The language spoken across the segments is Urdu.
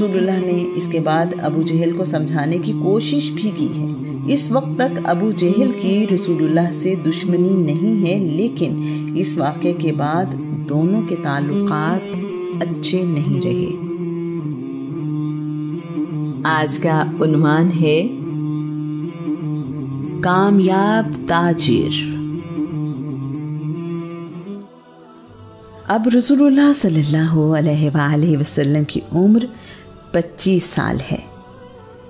رسول اللہ نے اس کے بعد ابو جہل کو سمجھانے کی کوشش بھی کی ہے۔ اس وقت تک ابو جہل کی رسول اللہ سے دشمنی نہیں ہے، لیکن اس واقعے کے بعد دونوں کے تعلقات اچھے نہیں رہے۔ آج کا عنوان ہے کامیاب تاجر۔ اب رسول اللہ صلی اللہ علیہ وآلہ وسلم کی عمر 25 سال ہے۔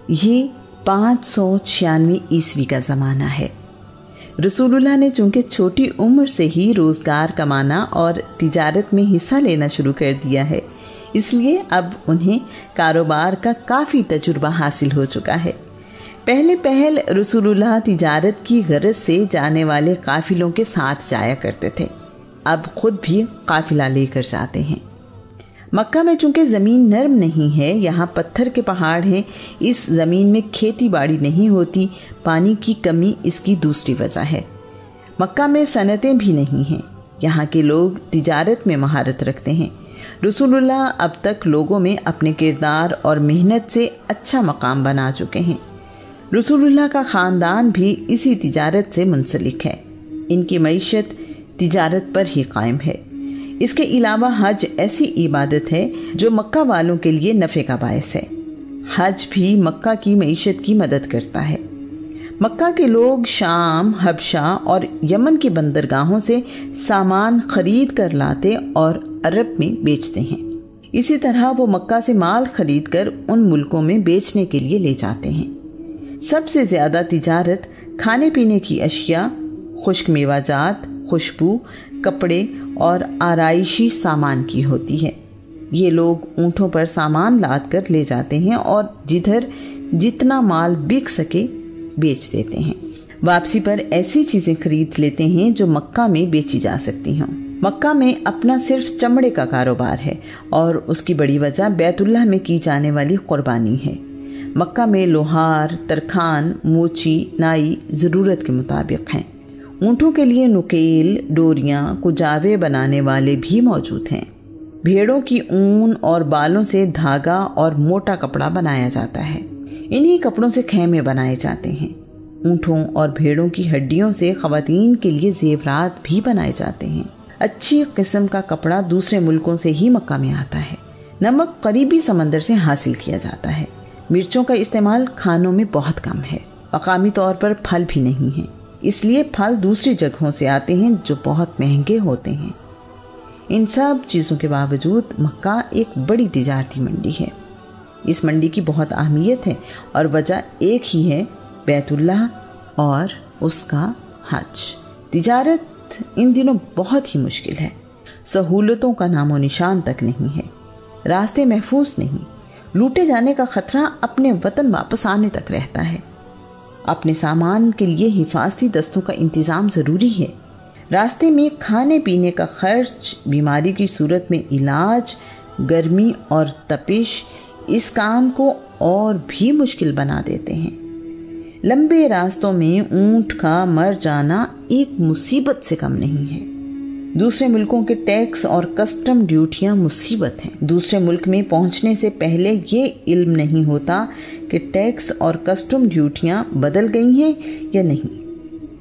یہ 596 عیسوی کا زمانہ ہے۔ رسول اللہ نے چونکہ چھوٹی عمر سے ہی روزگار کمانا اور تجارت میں حصہ لینا شروع کر دیا ہے، اس لیے اب انہیں کاروبار کا کافی تجربہ حاصل ہو چکا ہے۔ پہل رسول اللہ تجارت کی غرض سے جانے والے قافلوں کے ساتھ جایا کرتے تھے، اب خود بھی قافلہ لے کر جاتے ہیں۔ مکہ میں چونکہ زمین نرم نہیں ہے، یہاں پتھر کے پہاڑ ہیں، اس زمین میں کھیتی باڑی نہیں ہوتی، پانی کی کمی اس کی دوسری وجہ ہے۔ مکہ میں صنعتیں بھی نہیں ہیں، یہاں کے لوگ تجارت میں مہارت رکھتے ہیں۔ رسول اللہ اب تک لوگوں میں اپنے کردار اور محنت سے اچھا مقام بنا چکے ہیں۔ رسول اللہ کا خاندان بھی اسی تجارت سے منسلک ہے، ان کی معیشت تجارت پر ہی قائم ہے۔ اس کے علاوہ حج ایسی عبادت ہے جو مکہ والوں کے لیے نفع کا باعث ہے۔ حج بھی مکہ کی معیشت کی مدد کرتا ہے۔ مکہ کے لوگ شام، حبشہ اور یمن کی بندرگاہوں سے سامان خرید کر لاتے اور عرب میں بیچتے ہیں۔ اسی طرح وہ مکہ سے مال خرید کر ان ملکوں میں بیچنے کے لیے لے جاتے ہیں۔ سب سے زیادہ تجارت کھانے پینے کی اشیاء، خشک میوہ جات، خوشبو، کپڑے اور آرائشی سامان کی ہوتی ہے۔ یہ لوگ اونٹوں پر سامان لاد کر لے جاتے ہیں اور جدھر جتنا مال بک سکے بیچ دیتے ہیں۔ واپسی پر ایسی چیزیں خرید لیتے ہیں جو مکہ میں بیچی جا سکتی ہوں۔ مکہ میں اپنا صرف چمڑے کا کاروبار ہے اور اس کی بڑی وجہ بیت اللہ میں کی جانے والی قربانی ہے۔ مکہ میں لوہار، ترکھان، موچی، نائی ضرورت کے مطابق ہیں۔ اونٹوں کے لیے نکیل، ڈوریاں، کجاوے بنانے والے بھی موجود ہیں۔ بھیڑوں کی اون اور بالوں سے دھاگا اور موٹا کپڑا بنایا جاتا ہے۔ انہی کپڑوں سے خیمے بنائے جاتے ہیں۔ اونٹوں اور بھیڑوں کی ہڈیوں سے خواتین کے لیے زیورات بھی بنائے جاتے ہیں۔ اچھی قسم کا کپڑا دوسرے ملکوں سے ہی مکہ میں آتا ہے۔ نمک قریبی سمندر سے حاصل کیا جاتا ہے۔ مرچوں کا استعمال کھانوں میں بہت کم ہے۔ مقامی طور پر پھل بھی نہیں ہیں، اس لیے پھل دوسری جگہوں سے آتے ہیں جو بہت مہنگے ہوتے ہیں۔ ان سب چیزوں کے باوجود مکہ ایک بڑی تجارتی منڈی ہے۔ اس منڈی کی بہت اہمیت ہے اور وجہ ایک ہی ہے، بیت اللہ اور اس کا حج۔ تجارت ان دنوں بہت ہی مشکل ہے۔ سہولتوں کا نام و نشان تک نہیں ہے، راستے محفوظ نہیں، لوٹے جانے کا خطرہ اپنے وطن واپس آنے تک رہتا ہے۔ اپنے سامان کے لیے حفاظتی دستوں کا انتظام ضروری ہے۔ راستے میں کھانے پینے کا خرچ، بیماری کی صورت میں علاج، گرمی اور تپش اس کام کو اور بھی مشکل بنا دیتے ہیں۔ لمبے راستوں میں اونٹ کا مر جانا ایک مصیبت سے کم نہیں ہے۔ دوسرے ملکوں کے ٹیکس اور کسٹم ڈیوٹیاں مصیبت ہیں۔ دوسرے ملک میں پہنچنے سے پہلے یہ علم نہیں ہوتا کہ ٹیکس اور کسٹم ڈیوٹیاں بدل گئی ہیں یا نہیں۔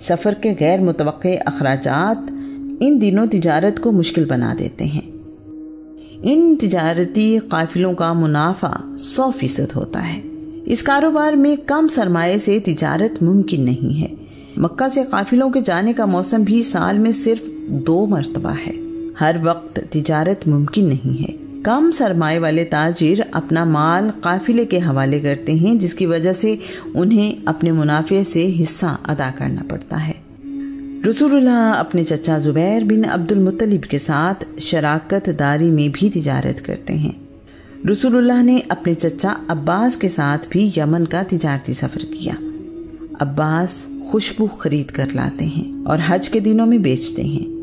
سفر کے غیر متوقع اخراجات ان دنوں تجارت کو مشکل بنا دیتے ہیں۔ ان تجارتی قافلوں کا منافع 100% ہوتا ہے۔ اس کاروبار میں کم سرمایے سے تجارت ممکن نہیں ہے۔ مکہ سے قافلوں کے جانے کا موسم بھی سال میں صرف 2 مرتبہ ہے۔ ہر وقت تجارت ممکن نہیں ہے۔ کم سرمایہ والے تاجر اپنا مال قافلے کے حوالے کرتے ہیں، جس کی وجہ سے انہیں اپنے منافع سے حصہ ادا کرنا پڑتا ہے۔ رسول اللہ اپنے چچا زبیر بن عبد المطلب کے ساتھ شراکت داری میں بھی تجارت کرتے ہیں۔ رسول اللہ نے اپنے چچا عباس کے ساتھ بھی یمن کا تجارتی سفر کیا۔ عباس خوشبو خرید کر لاتے ہیں اور حج کے دنوں میں بیچتے ہیں۔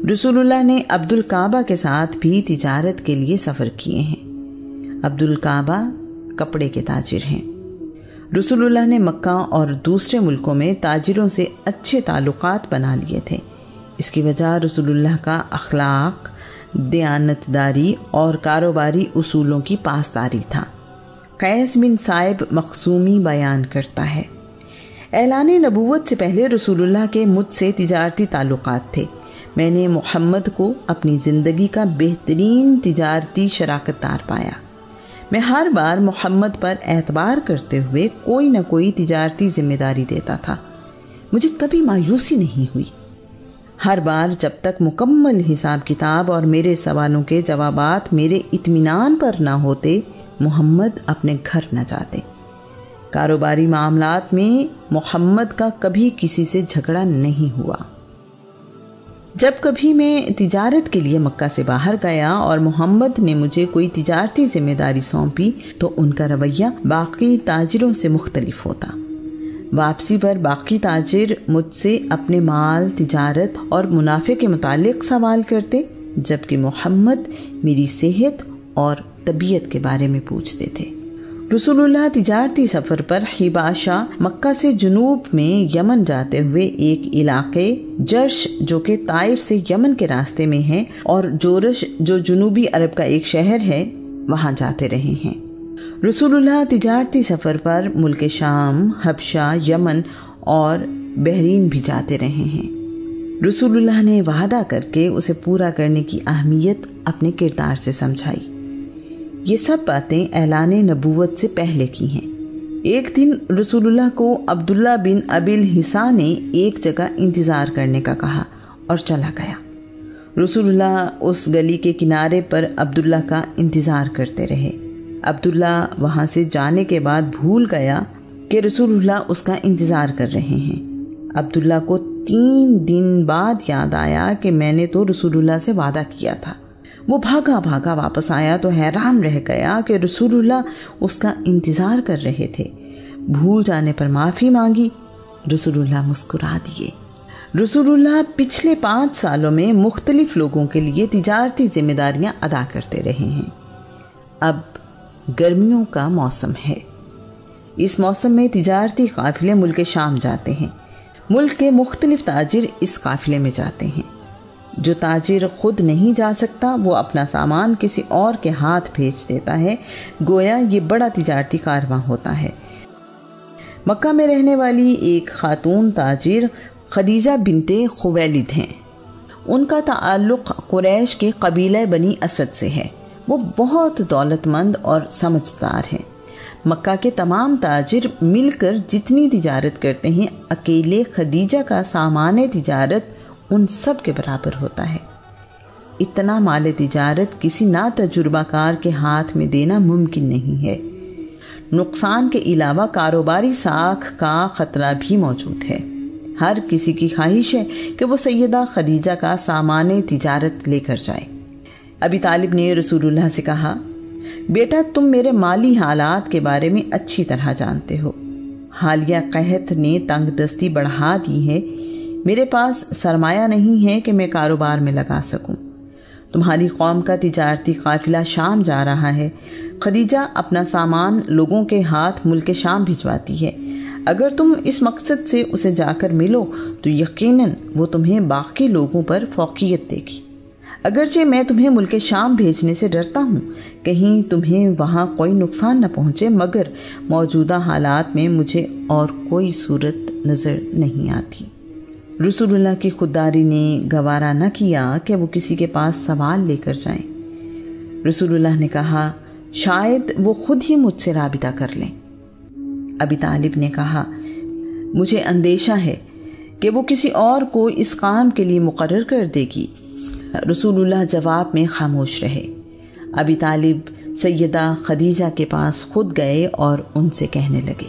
رسول اللہ نے عبد الکعبہ کے ساتھ بھی تجارت کے لیے سفر کیے ہیں۔ عبد الکعبہ کپڑے کے تاجر ہیں۔ رسول اللہ نے مکہ اور دوسرے ملکوں میں تاجروں سے اچھے تعلقات بنا لیے تھے۔ اس کی وجہ رسول اللہ کا اخلاق، دیانتداری اور کاروباری اصولوں کی پاسداری تھا۔ قیس بن صائب مخزومی بیان کرتا ہے، اعلان نبوت سے پہلے رسول اللہ کے مجھ سے تجارتی تعلقات تھے۔ میں نے محمد کو اپنی زندگی کا بہترین تجارتی شراکت دار پایا۔ میں ہر بار محمد پر اعتبار کرتے ہوئے کوئی نہ کوئی تجارتی ذمہ داری دیتا تھا۔ مجھے کبھی مایوسی نہیں ہوئی۔ ہر بار جب تک مکمل حساب کتاب اور میرے سوالوں کے جوابات میرے اطمینان پر نہ ہوتے، محمد اپنے گھر نہ جاتے۔ کاروباری معاملات میں محمد کا کبھی کسی سے جھگڑا نہیں ہوا۔ جب کبھی میں تجارت کے لیے مکہ سے باہر گیا اور محمد نے مجھے کوئی تجارتی ذمہ داری سونپی تو ان کا رویہ باقی تاجروں سے مختلف ہوتا۔ واپسی پر باقی تاجر مجھ سے اپنے مال، تجارت اور منافع کے متعلق سوال کرتے، جبکہ محمد میری صحت اور طبیعت کے بارے میں پوچھتے تھے۔ رسول اللہ تجارتی سفر پر حباشہ، مکہ سے جنوب میں یمن جاتے ہوئے ایک علاقے جرش جو کہ طائف سے یمن کے راستے میں ہے اور جورش جو جنوبی عرب کا ایک شہر ہے، وہاں جاتے رہے ہیں۔ رسول اللہ تجارتی سفر پر ملک شام، حبشہ، یمن اور بحرین بھی جاتے رہے ہیں۔ رسول اللہ نے وعدہ کر کے اسے پورا کرنے کی اہمیت اپنے کردار سے سمجھائی۔ یہ سب باتیں اعلان نبوت سے پہلے کی ہیں۔ ایک دن رسول اللہ کو عبداللہ بن ابی الحصا نے ایک جگہ انتظار کرنے کا کہا اور چلا گیا۔ رسول اللہ اس گلی کے کنارے پر عبداللہ کا انتظار کرتے رہے۔ عبداللہ وہاں سے جانے کے بعد بھول گیا کہ رسول اللہ اس کا انتظار کر رہے ہیں۔ عبداللہ کو 3 دن بعد یاد آیا کہ میں نے تو رسول اللہ سے وعدہ کیا تھا۔ وہ بھاگا بھاگا واپس آیا تو حیران رہ گیا کہ رسول اللہ اس کا انتظار کر رہے تھے۔ بھول جانے پر معافی مانگی۔ رسول اللہ مسکرا دیے۔ رسول اللہ پچھلے 5 سالوں میں مختلف لوگوں کے لیے تجارتی ذمہ داریاں ادا کرتے رہے ہیں۔ اب گرمیوں کا موسم ہے۔ اس موسم میں تجارتی قافلے ملک شام جاتے ہیں۔ ملک کے مختلف تاجر اس قافلے میں جاتے ہیں۔ جو تاجر خود نہیں جا سکتا وہ اپنا سامان کسی اور کے ہاتھ بھیج دیتا ہے، گویا یہ بڑا تجارتی کارواں ہوتا ہے۔ مکہ میں رہنے والی ایک خاتون تاجر خدیجہ بنت خویلد ہیں۔ ان کا تعلق قریش کے قبیلہ بنی اسد سے ہے۔ وہ بہت دولت مند اور سمجھدار ہیں۔ مکہ کے تمام تاجر مل کر جتنی تجارت کرتے ہیں، اکیلے خدیجہ کا سامان تجارت ان سب کے برابر ہوتا ہے۔ اتنا مال تجارت کسی نا تجربہ کار کے ہاتھ میں دینا ممکن نہیں ہے۔ نقصان کے علاوہ کاروباری ساکھ کا خطرہ بھی موجود ہے۔ ہر کسی کی خواہش ہے کہ وہ سیدہ خدیجہ کا سامان تجارت لے کر جائے۔ ابی طالب نے رسول اللہ سے کہا، بیٹا تم میرے مالی حالات کے بارے میں اچھی طرح جانتے ہو۔ حالیہ قحط نے تنگ دستی بڑھا دی ہے۔ میرے پاس سرمایہ نہیں ہے کہ میں کاروبار میں لگا سکوں۔ تمہاری قوم کا تجارتی قافلہ شام جا رہا ہے۔ خدیجہ اپنا سامان لوگوں کے ہاتھ ملک شام بھجواتی ہے۔ اگر تم اس مقصد سے اسے جا کر ملو تو یقیناً وہ تمہیں باقی لوگوں پر فوقیت دے گی۔ اگرچہ میں تمہیں ملک شام بھیجنے سے ڈرتا ہوں، کہیں تمہیں وہاں کوئی نقصان نہ پہنچے، مگر موجودہ حالات میں مجھے اور کوئی صورت نظر نہیں آتی۔ رسول اللہ کی خودداری نے گوارا نہ کیا کہ وہ کسی کے پاس سوال لے کر جائیں۔ رسول اللہ نے کہا، شاید وہ خود ہی مجھ سے رابطہ کر لیں۔ ابی طالب نے کہا، مجھے اندیشہ ہے کہ وہ کسی اور کو اس کام کے لیے مقرر کر دے گی۔ رسول اللہ جواب میں خاموش رہے۔ ابی طالب سیدہ خدیجہ کے پاس خود گئے اور ان سے کہنے لگے،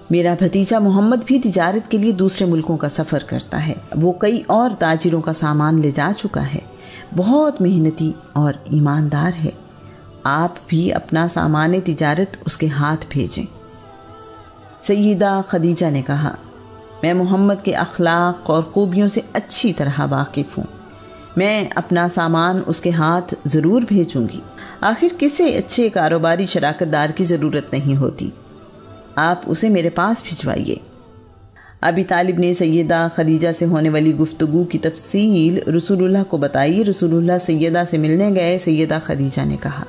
میرا بھتیجا محمد بھی تجارت کے لیے دوسرے ملکوں کا سفر کرتا ہے۔ وہ کئی اور تاجروں کا سامان لے جا چکا ہے۔ بہت محنتی اور ایماندار ہے۔ آپ بھی اپنا سامان تجارت اس کے ہاتھ بھیجیں۔ سیدہ خدیجہ نے کہا، میں محمد کے اخلاق اور خوبیوں سے اچھی طرح واقف ہوں۔ میں اپنا سامان اس کے ہاتھ ضرور بھیجوں گی۔ آخر کسی اچھے کاروباری شراکت دار کی ضرورت نہیں ہوتی۔ آپ اسے میرے پاس بھجوائیے۔ ابی طالب نے سیدہ خدیجہ سے ہونے والی گفتگو کی تفصیل رسول اللہ کو بتائی۔ رسول اللہ سیدہ سے ملنے گئے۔ سیدہ خدیجہ نے کہا،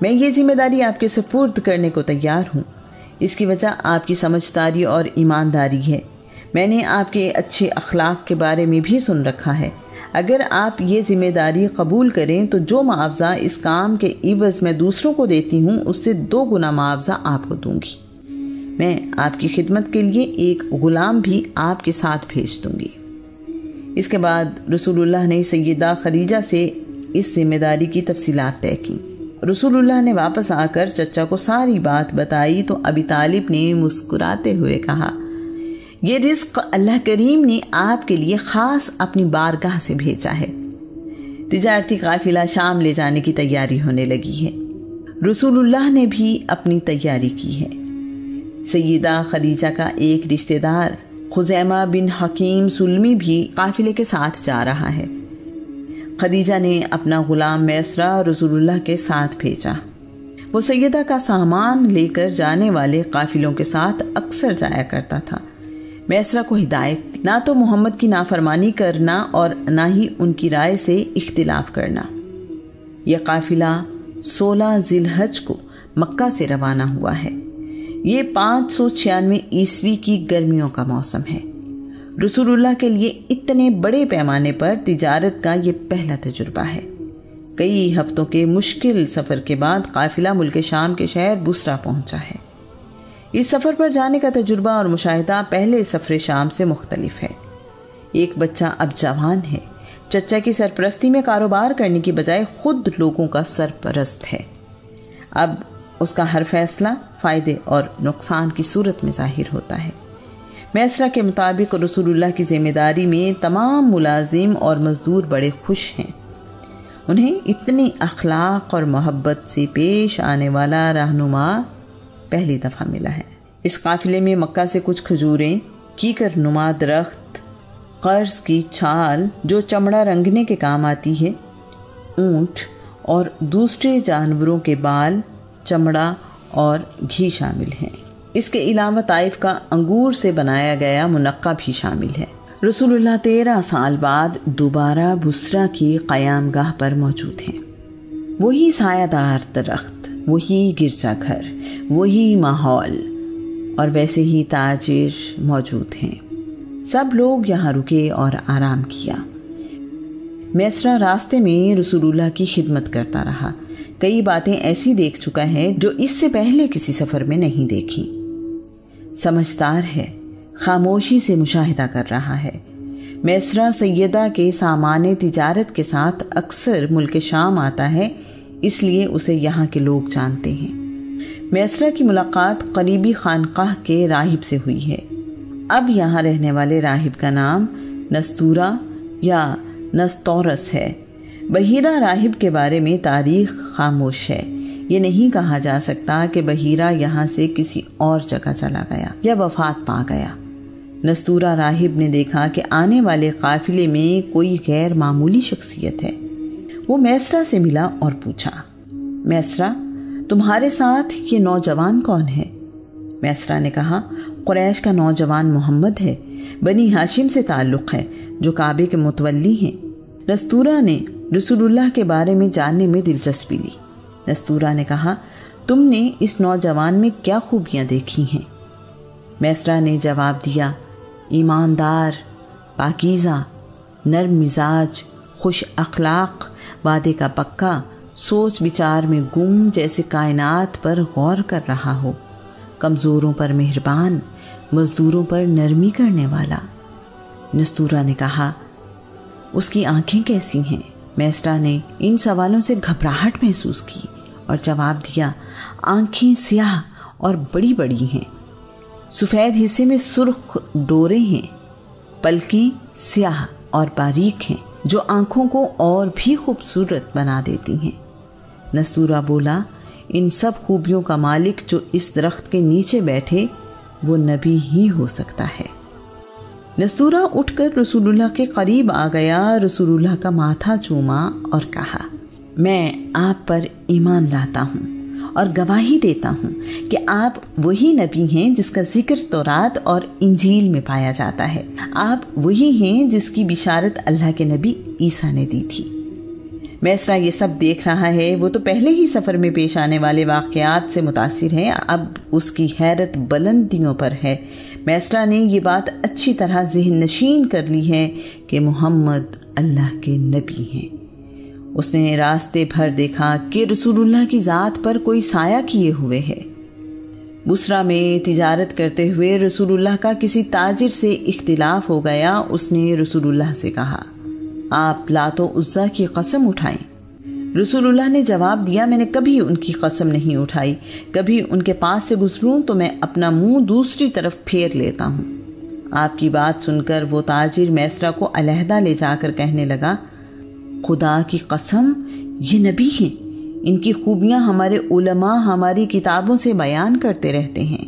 میں یہ ذمہ داری آپ کے سپرد کرنے کو تیار ہوں۔ اس کی وجہ آپ کی سمجھداری اور ایمانداری ہے۔ میں نے آپ کے اچھے اخلاق کے بارے میں بھی سن رکھا ہے۔ اگر آپ یہ ذمہ داری قبول کریں تو جو معاوضہ اس کام کے عوض میں دوسروں کو دیتی ہوں اس سے 2 گنا معاوضہ آپ کو دوں گی۔ میں آپ کی خدمت کے لیے ایک غلام بھی آپ کے ساتھ بھیج دوں گی۔ اس کے بعد رسول اللہ نے سیدہ خدیجہ سے اس ذمہ داری کی تفصیلات طے کی۔ رسول اللہ نے واپس آ کر چچا کو ساری بات بتائی تو ابی طالب نے مسکراتے ہوئے کہا، یہ رزق اللہ کریم نے آپ کے لیے خاص اپنی بارگاہ سے بھیجا ہے۔ تجارتی قافلہ شام لے جانے کی تیاری ہونے لگی ہے۔ رسول اللہ نے بھی اپنی تیاری کی ہے۔ سیدہ خدیجہ کا ایک رشتہ دار خزیمہ بن حکیم سلمی بھی قافلے کے ساتھ جا رہا ہے۔ خدیجہ نے اپنا غلام میسرہ رسول اللہ کے ساتھ بھیجا۔ وہ سیدہ کا سامان لے کر جانے والے قافلوں کے ساتھ اکثر جایا کرتا تھا۔ میسرہ کو ہدایت نہ تو محمد کی نافرمانی کرنا اور نہ ہی ان کی رائے سے اختلاف کرنا۔ یہ قافلہ 16 ذی الحج کو مکہ سے روانہ ہوا ہے۔ یہ 596 عیسوی کی گرمیوں کا موسم ہے۔ رسول اللہ کے لیے اتنے بڑے پیمانے پر تجارت کا یہ پہلا تجربہ ہے۔ کئی ہفتوں کے مشکل سفر کے بعد قافلہ ملک شام کے شہر بصرہ پہنچا ہے۔ اس سفر پر جانے کا تجربہ اور مشاہدہ پہلے سفر شام سے مختلف ہے۔ ایک بچہ اب جوان ہے، چچا کی سرپرستی میں کاروبار کرنے کی بجائے خود لوگوں کا سرپرست ہے۔ اب اس کا ہر فیصلہ فائدے اور نقصان کی صورت میں ظاہر ہوتا ہے۔ میسرہ کے مطابق رسول اللہ کی ذمہ داری میں تمام ملازم اور مزدور بڑے خوش ہیں۔ انہیں اتنی اخلاق اور محبت سے پیش آنے والا رہنما پہلی دفعہ ملا ہے۔ اس قافلے میں مکہ سے کچھ کھجوریں، کیکر نما درخت، قرض کی چھال جو چمڑا رنگنے کے کام آتی ہے، اونٹ اور دوسرے جانوروں کے بال، چمڑا اور گھی شامل ہیں۔ اس کے علاوہ طائف کا انگور سے بنایا گیا منقہ بھی شامل ہے۔ رسول اللہ 13 سال بعد دوبارہ بصرہ کی قیام گاہ پر موجود ہیں۔ وہی سایہ دار درخت، وہی گرجا گھر، وہی ماحول اور ویسے ہی تاجر موجود ہیں۔ سب لوگ یہاں رکے اور آرام کیا۔ میسرہ راستے میں رسول اللہ کی خدمت کرتا رہا۔ کئی باتیں ایسی دیکھ چکا ہے جو اس سے پہلے کسی سفر میں نہیں دیکھی۔ سمجھدار ہے، خاموشی سے مشاہدہ کر رہا ہے۔ میسرہ سیدہ کے سامان تجارت کے ساتھ اکثر ملک شام آتا ہے، اس لیے اسے یہاں کے لوگ جانتے ہیں۔ میسرہ کی ملاقات قریبی خانقاہ کے راہب سے ہوئی ہے۔ اب یہاں رہنے والے راہب کا نام نستورہ یا نستورس ہے۔ بحیرہ راہب کے بارے میں تاریخ خاموش ہے۔ یہ نہیں کہا جا سکتا کہ بحیرہ یہاں سے کسی اور جگہ چلا گیا یا وفات پا گیا۔ نستورہ راہب نے دیکھا کہ آنے والے قافلے میں کوئی غیر معمولی شخصیت ہے۔ وہ میسرہ سے ملا اور پوچھا، میسرہ تمہارے ساتھ یہ نوجوان کون ہے؟ میسرہ نے کہا، قریش کا نوجوان محمد ہے، بنی ہاشم سے تعلق ہے، جو کعبے کے متولی ہیں۔ نستورہ نے رسول اللہ کے بارے میں جاننے میں دلچسپی لی۔ نستورہ نے کہا، تم نے اس نوجوان میں کیا خوبیاں دیکھی ہیں؟ میسرہ نے جواب دیا، ایماندار، پاکیزہ، نرم مزاج، خوش اخلاق، وعدے کا پکا، سوچ بچار میں گم جیسے کائنات پر غور کر رہا ہو، کمزوروں پر مہربان، مزدوروں پر نرمی کرنے والا۔ نستورہ نے کہا، اس کی آنکھیں کیسی ہیں؟ میسرہ نے ان سوالوں سے گھبراہٹ محسوس کی اور جواب دیا، آنکھیں سیاہ اور بڑی بڑی ہیں، سفید حصے میں سرخ ڈورے ہیں، پلکیں سیاہ اور باریک ہیں جو آنکھوں کو اور بھی خوبصورت بنا دیتی ہیں۔ نستورہ بولا، ان سب خوبیوں کا مالک جو اس درخت کے نیچے بیٹھے وہ نبی ہی ہو سکتا ہے۔ نستورہ اٹھ کر رسول اللہ کے قریب آ گیا، رسول اللہ کا ماتھا چوما اور کہا، میں آپ پر ایمان لاتا ہوں اور گواہی دیتا ہوں کہ آپ وہی نبی ہیں جس کا ذکر تورات اور انجیل میں پایا جاتا ہے۔ آپ وہی ہیں جس کی بشارت اللہ کے نبی عیسیٰ نے دی تھی۔ میسرہ یہ سب دیکھ رہا ہے، وہ تو پہلے ہی سفر میں پیش آنے والے واقعات سے متاثر ہے، اب اس کی حیرت بلندیوں پر ہے۔ میسرہ نے یہ بات اچھی طرح ذہن نشین کر لی ہے کہ محمد اللہ کے نبی ہیں۔ اس نے راستے بھر دیکھا کہ رسول اللہ کی ذات پر کوئی سایہ کیے ہوئے ہے۔ بصرہ میں تجارت کرتے ہوئے رسول اللہ کا کسی تاجر سے اختلاف ہو گیا۔ اس نے رسول اللہ سے کہا، آپ لات و عزیٰ کی قسم اٹھائیں۔ رسول اللہ نے جواب دیا، میں نے کبھی ان کی قسم نہیں اٹھائی، کبھی ان کے پاس سے گزروں تو میں اپنا منہ دوسری طرف پھیر لیتا ہوں۔ آپ کی بات سن کر وہ تاجر میسرہ کو علیحدہ لے جا کر کہنے لگا، خدا کی قسم یہ نبی ہیں، ان کی خوبیاں ہمارے علماء ہماری کتابوں سے بیان کرتے رہتے ہیں۔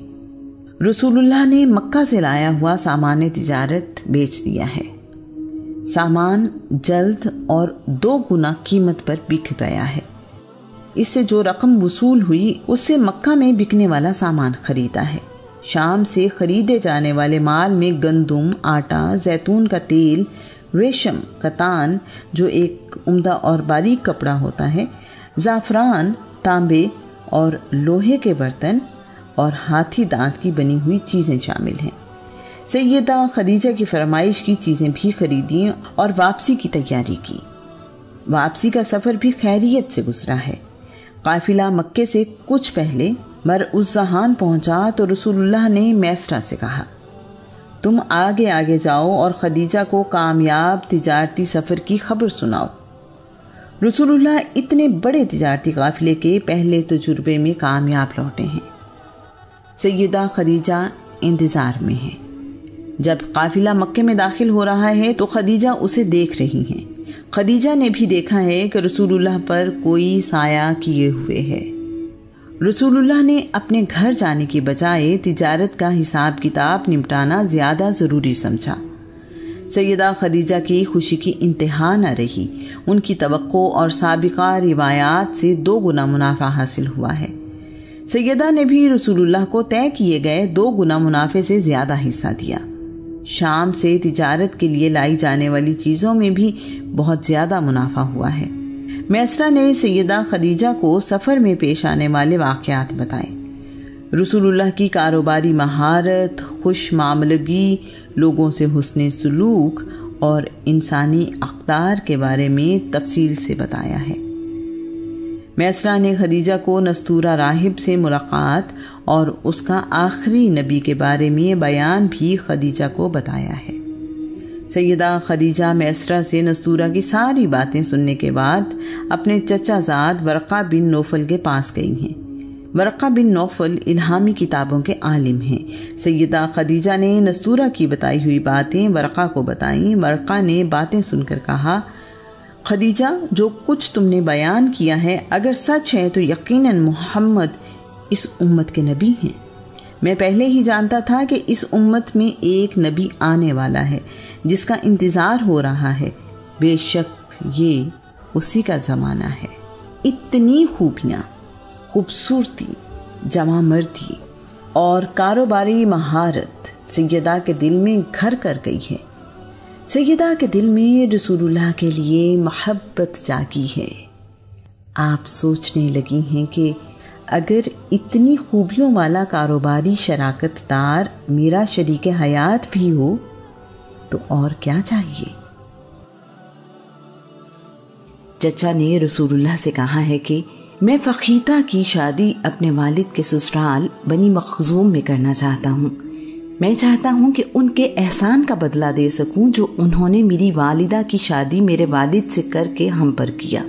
رسول اللہ نے مکہ سے لایا ہوا سامان تجارت بیچ دیا ہے۔ سامان جلد اور 2 گنا قیمت پر بک گیا ہے۔ اس سے جو رقم وصول ہوئی اس سے مکہ میں بکنے والا سامان خریدا ہے۔ شام سے خریدے جانے والے مال میں گندم، آٹا، زیتون کا تیل، ریشم، کتان جو ایک عمدہ اور باریک کپڑا ہوتا ہے، زعفران، تانبے اور لوہے کے برتن اور ہاتھی دانت کی بنی ہوئی چیزیں شامل ہیں۔ سیدہ خدیجہ کی فرمائش کی چیزیں بھی خریدیں اور واپسی کی تیاری کی۔ واپسی کا سفر بھی خیریت سے گزرا ہے۔ قافلہ مکے سے کچھ پہلے مرعزہان پہنچا تو رسول اللہ نے میسرہ سے کہا، تم آگے آگے جاؤ اور خدیجہ کو کامیاب تجارتی سفر کی خبر سناؤ۔ رسول اللہ اتنے بڑے تجارتی قافلے کے پہلے تجربے میں کامیاب لوٹے ہیں۔ سیدہ خدیجہ انتظار میں ہیں۔ جب قافلہ مکے میں داخل ہو رہا ہے تو خدیجہ اسے دیکھ رہی ہیں۔ خدیجہ نے بھی دیکھا ہے کہ رسول اللہ پر کوئی سایہ کیے ہوئے ہے۔ رسول اللہ نے اپنے گھر جانے کی بجائے تجارت کا حساب کتاب نمٹانا زیادہ ضروری سمجھا۔ سیدہ خدیجہ کی خوشی کی انتہا نہ رہی۔ ان کی توقع اور سابقہ روایات سے 2 گنا منافع حاصل ہوا ہے۔ سیدہ نے بھی رسول اللہ کو طے کیے گئے 2 گنا منافع سے زیادہ حصہ دیا۔ شام سے تجارت کے لیے لائی جانے والی چیزوں میں بھی بہت زیادہ منافع ہوا ہے۔ میسرہ نے سیدہ خدیجہ کو سفر میں پیش آنے والے واقعات بتائے۔ رسول اللہ کی کاروباری مہارت، خوش معاملگی، لوگوں سے حسن سلوک اور انسانی اقدار کے بارے میں تفصیل سے بتایا ہے۔ میسرہ نے خدیجہ کو نستورہ راہب سے ملاقات اور اس کا آخری نبی کے بارے میں بیان بھی خدیجہ کو بتایا ہے۔ سیدہ خدیجہ میسرہ سے نستورہ کی ساری باتیں سننے کے بعد اپنے چچا زاد ورقہ بن نوفل کے پاس گئی ہیں۔ ورقہ بن نوفل الہامی کتابوں کے عالم ہیں۔ سیدہ خدیجہ نے نستورہ کی بتائی ہوئی باتیں ورقہ کو بتائیں۔ ورقہ نے باتیں سن کر کہا، خدیجہ جو کچھ تم نے بیان کیا ہے اگر سچ ہے تو یقیناً محمد اس امت کے نبی ہیں۔ میں پہلے ہی جانتا تھا کہ اس امت میں ایک نبی آنے والا ہے جس کا انتظار ہو رہا ہے، بے شک یہ اسی کا زمانہ ہے۔ اتنی خوبیاں، خوبصورتی، جمع مردی اور کاروباری مہارت سیدہ کے دل میں گھر کر گئی ہے۔ سیدہ کے دل میں رسول اللہ کے لیے محبت جاگی ہے۔ آپ سوچنے لگی ہیں کہ اگر اتنی خوبیوں والا کاروباری شراکت دار میرا شریک حیات بھی ہو تو اور کیا چاہیے۔ چچا نے رسول اللہ سے کہا ہے کہ میں فقیتہ کی شادی اپنے والد کے سسرال بنی مخزوم میں کرنا چاہتا ہوں۔ میں چاہتا ہوں کہ ان کے احسان کا بدلہ دے سکوں جو انہوں نے میری والدہ کی شادی میرے والد سے کر کے ہم پر کیا۔